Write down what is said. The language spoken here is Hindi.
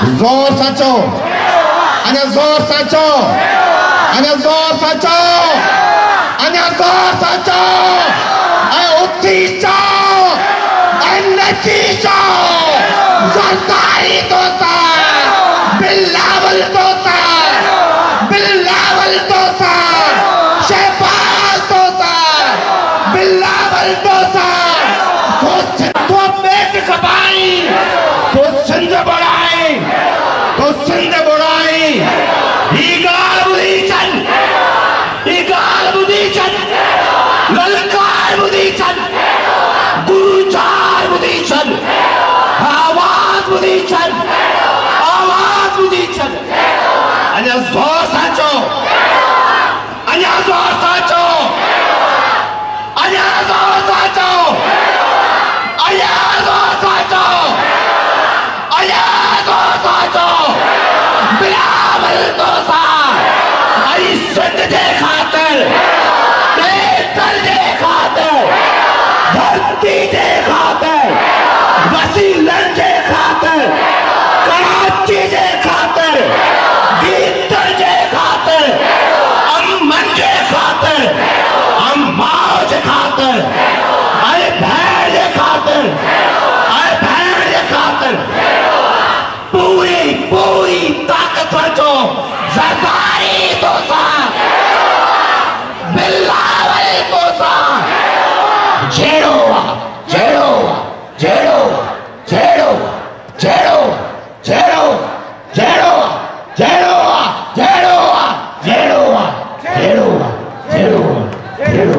जोर सचो अने जोर सचो अने जोर सचो अने जोर सचो अने उठी जाओ अने नची जाओ ज़रदारी तोता बिलावल तोता बिलावल तोता शहबाज तोता बिलावल तोता तो पेट खपाई तो सिंध बढ़ाई तो सिंध बढ़ाई ईगाल बुधी चल ललकार बुधी चल गुरुचार बुधी चल आवाज बुधी चल आवाज बुधी चल अन्या जोर साचो अन्या जोर साचो अन्या जोर साचो अन्या जोर साचो अन्या जोर साचो बिलावल तोता आई सिंध दे खातिर बेहतर दे खातिर धरती दे खातिर वसीलन दे खातिर कराची दे खातिर गीतर दे खातिर अमन दे खातिर अम्माओ दे खातिर अरे भैर दे खातिर अरे भैर दे खातिर पूरी पूरी ताकत रचो ज़रदारी तोता बिलावल तोता